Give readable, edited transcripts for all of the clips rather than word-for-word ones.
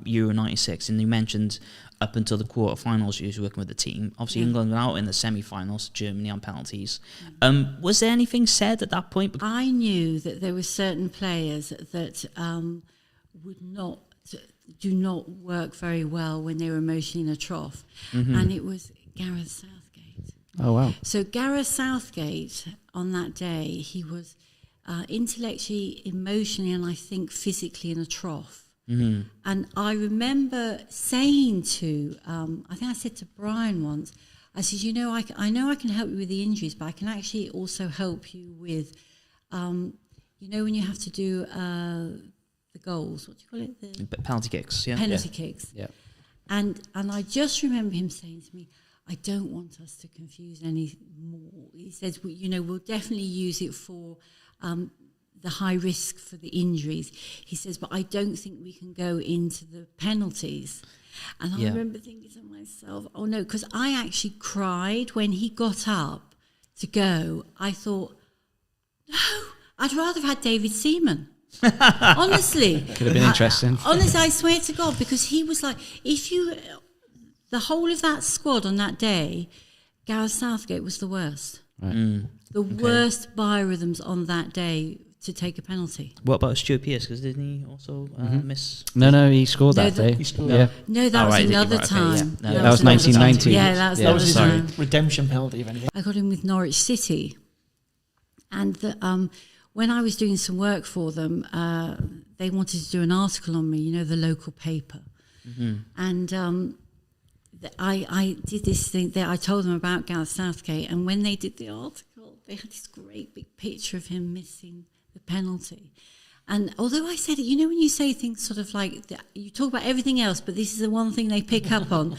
Euro 96, and you mentioned up until the quarterfinals you was working with the team. Obviously, England went out in the semi-finals, Germany on penalties. Was there anything said at that point? I knew that there were certain players that do not work very well when they were emotionally in a trough, and it was Gareth Southgate. Oh wow! So Gareth Southgate on that day, he was intellectually, emotionally, and I think physically in a trough. And I remember saying to, I think I said to Brian once, I said, you know, I know I can help you with the injuries, but I can actually also help you with, you know, when you have to do the goals, what do you call it? The penalty kicks, yeah. Penalty kicks. Yeah. And I just remember him saying to me, I don't want us to confuse any more. He says, you know, we'll definitely use it for the high risk for the injuries. He says, but I don't think we can go into the penalties. And I remember thinking to myself, oh no, because I actually cried when he got up to go. I thought, no, I'd rather have had David Seaman. Honestly. Could have been interesting. Honestly, I swear to God, because he was like, the whole of that squad on that day, Gareth Southgate was the worst. Right. The worst BIORYTHMS on that day to take a penalty. What about Stuart Pearce? Because didn't he also miss? No, he scored that day. He scored. Yeah. No, that was another time. Okay, yeah. That was 1990. Yeah, that was a another time. redemption penalty, if anything. I got in with Norwich City, and when I was doing some work for them, they wanted to do an article on me, you know, the local paper. And I did this thing that I told them about Gareth Southgate, and when they did the article, they had this great big picture of him missing the penalty. And although I said it, you know, when you say things sort of like, you talk about everything else, but this is the one thing they pick up on.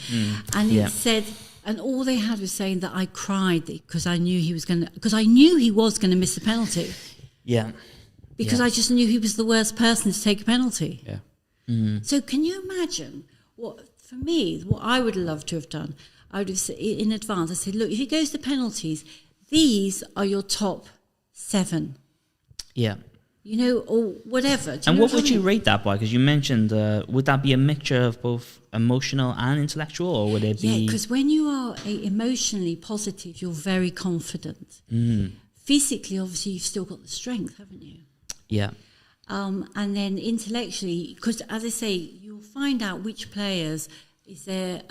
And it said, and all they had was saying that I cried because I knew he was going to miss the penalty. Yeah. Because I just knew he was the worst person to take a penalty. Yeah. So can you imagine what I would love to have done? I would have said in advance, I said, look, if it goes to penalties, these are your top 7. Yeah. You know, or whatever. And what would you rate that by? Because you mentioned, would that be a mixture of both emotional and intellectual, or would it be... Yeah, because when you are emotionally positive, you're very confident. Physically, obviously, you've still got the strength, haven't you? Yeah. And then intellectually, because as I say, you'll find out which players is their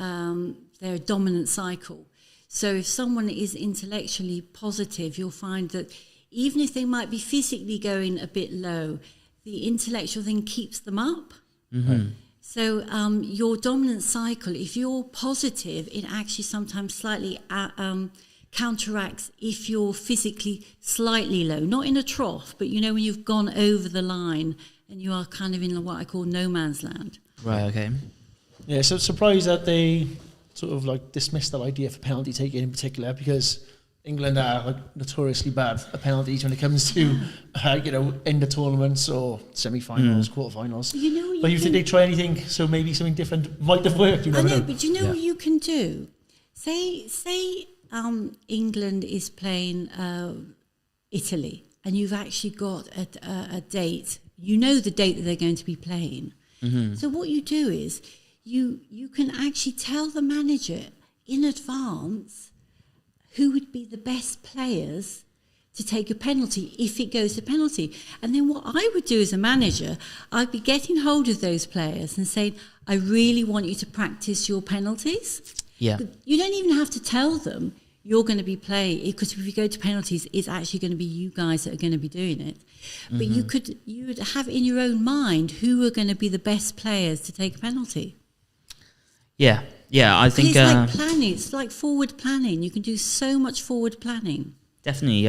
dominant cycle. So if someone is intellectually positive, you'll find that even if they might be physically going a bit low, the intellectual thing keeps them up. So your dominant cycle, if you're positive, it actually sometimes slightly counteracts if you're physically slightly low, not in a trough, but you know when you've gone over the line and you are kind of in what I call no man's land. Right, okay. Yeah, so surprised that they sort of like dismissed that idea for penalty taking in particular, because England are like notoriously bad at penalties when it comes to you know, end of tournaments or semi-finals, quarter-finals. But you think they'd try anything, so maybe something different might have worked. You never know. But you know what you can do? Say England is playing Italy, and you've actually got a date. You know the date that they're going to be playing. So what you do is you can actually tell the manager in advance who would be the best players to take a penalty if it goes to penalty. And then what I would do as a manager, I'd be getting hold of those players and saying, I really want you to practice your penalties. Yeah. You don't even have to tell them you're going to be playing, because if you go to penalties, it's actually going to be you guys that are going to be doing it. But you would have in your own mind who are going to be the best players to take a penalty. Yeah, I think... It's like planning. It's like forward planning. You can do so much forward planning. Definitely, yeah.